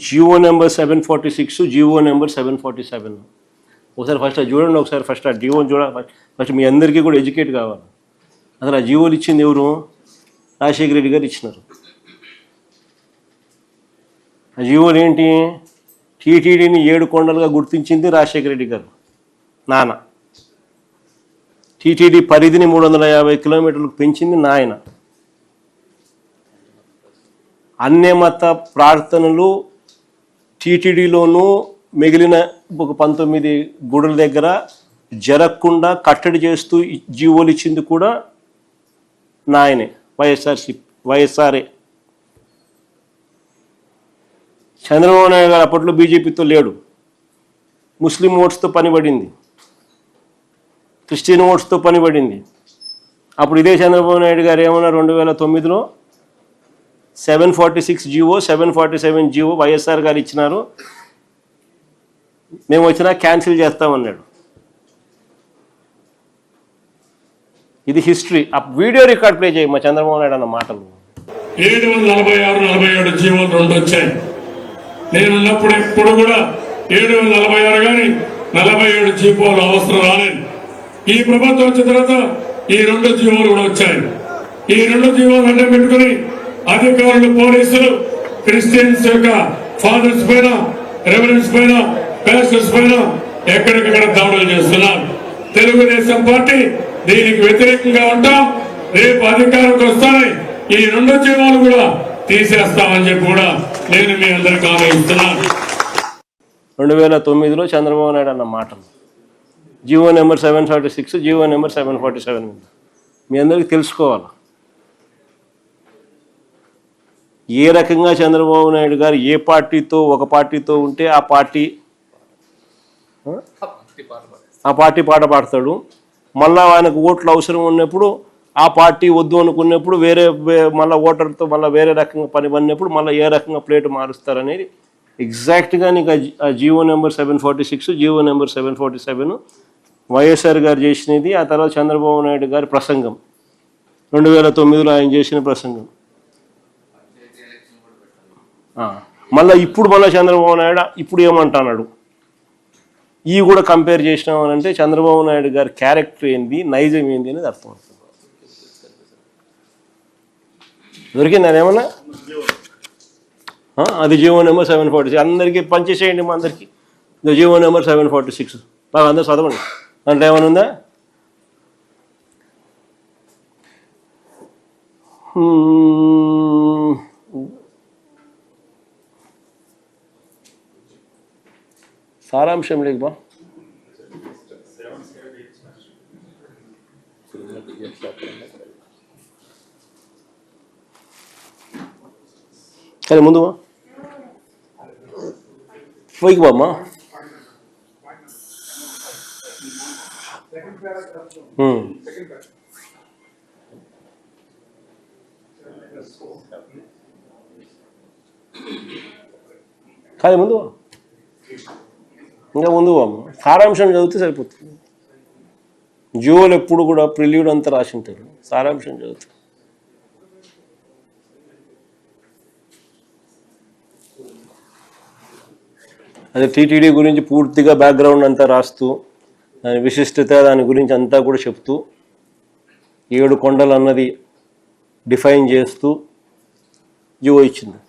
GO number 746, GO number 747. ఒకసారి first అది చూడండి, ఒకసారి ఫస్ట్ ఆ జీవోని చూడాలి. ఫస్ట్ మీ అందరికీ కూడా ఎడ్యుకేట్ కావాలి. అసలు ఆ జీవోలు ఇచ్చింది ఎవరు? రాజశేఖర రెడ్డి గారు ఇచ్చినారు. ఆ జీవోలు ఏంటి? టీటీడీని 7 కొండలుగా గుర్తించింది రాజశేఖర రెడ్డి గారు నాన్న. టీటీడీ పరిధిని 350 కిలోమీటర్లకు పెంచింది నాయన. అన్యమత ప్రార్థనలు టీటీడీలోనూ మిగిలిన ఒక 19 గుడుల దగ్గర జరగకుండా కట్టడి చేస్తూ జీవోలు ఇచ్చింది కూడా నాయనే, వైఎస్ఆర్ఏ. చంద్రబాబు నాయుడు గారు అప్పట్లో బీజేపీతో లేడు. ముస్లిం ఓట్స్తో పనిపడింది, క్రిస్టియన్ ఓట్స్తో పనిపడింది. అప్పుడు ఇదే చంద్రబాబు నాయుడు గారు ఏమన్నా 2009లో 746 జీవో 747 జీవో వైఎస్ఆర్ గారు ఇచ్చినారు, మేము వచ్చినా క్యాన్సిల్ చేస్తామన్నాడు. ఇది హిస్టరీ. ఆ వీడియో రికార్డ్ ప్లే చేయి మా చంద్రబాబు నాయుడు అన్న మాటలు. 746 జీవోలు 2 వచ్చాయి. నేనున్నప్పుడు ఎప్పుడు కూడా 746 కానీ 47 జీవోలు అవసరం రాలేదు. ఈ ప్రభుత్వం వచ్చిన తర్వాత ఈ 2 జీవోలు కూడా వచ్చాయి. ఈ 2 జీవోలు అంటే పెట్టుకుని అధికారులు, పోలీసులు క్రిస్టియన్స్ యొక్క ఫాదర్స్ పైన, రెవరెన్స్ పైన, పాస్టర్స్ పైన ఎక్కడికక్కడ దాడులు చేస్తున్నారు. తెలుగుదేశం పార్టీ దీనికి వ్యతిరేకంగా ఉంటాం. రేపు అధికారంకి వస్తానే ఈ 2 జీవోలు కూడా తీసేస్తామని చెప్పి కూడా నేను మీ అందరికి హామీ ఇస్తున్నాను. 2009లో చంద్రబాబు నాయుడు అన్న మాటలు. జీవో నెంబర్ 746, జీవో నెంబర్ 747 మీ అందరికీ తెలుసుకోవాలి. ఏ రకంగా చంద్రబాబు నాయుడు గారు ఏ పార్టీతో, ఒక పార్టీతో ఉంటే ఆ పార్టీ పాట పాడతాడు. మళ్ళీ ఆయనకు ఓట్లు అవసరం ఉన్నప్పుడు, ఆ పార్టీ వద్దు అనుకున్నప్పుడు వేరే మళ్ళీ ఓటర్తో మళ్ళీ వేరే రకంగా పని పడినప్పుడు మళ్ళీ ఏ రకంగా ప్లేట్ మారుస్తారనేది ఎగ్జాక్ట్గా నీకు ఆ GO number 746, GO number 747 YSR గారు చేసినది. ఆ తర్వాత చంద్రబాబు నాయుడు గారి ప్రసంగం 2009లో ఆయన చేసిన ప్రసంగం. మళ్ళీ ఇప్పుడు చంద్రబాబు నాయుడు ఇప్పుడు ఏమంటున్నాడు? ఇవి కూడా కంపేర్ చేసినామనంటే చంద్రబాబు నాయుడు గారి క్యారెక్టర్ ఏంది, నైజం ఏంది అనేది అర్థమవుతుంది. దొరికింది అదేమన్నా? అది జీవో నెంబర్ 746 అందరికీ పనిచేసేయండి. మా అందరికీ జీవో నెంబర్ 746 బాగా అందరూ చదవండి. అంటే ఏమైనా ఉందా? సారాంశం లేక బా సరే ముందు పోయికి బామ్మా. కానీ ముందు ఇంకా ముందు సారాంశం చదివితే సరిపోతుంది. జీవోలు ఎప్పుడు కూడా ప్రిల్యూడ్ అంతా రాసి ఉంటారు, సారాంశం చదువుతారు. అదే టీటీడీ గురించి పూర్తిగా బ్యాక్గ్రౌండ్ అంతా రాస్తూ, దాని విశిష్టత, దాని గురించి అంతా కూడా చెప్తూ, 7 కొండలు అన్నది డిఫైన్ చేస్తూ జీవో ఇచ్చింది.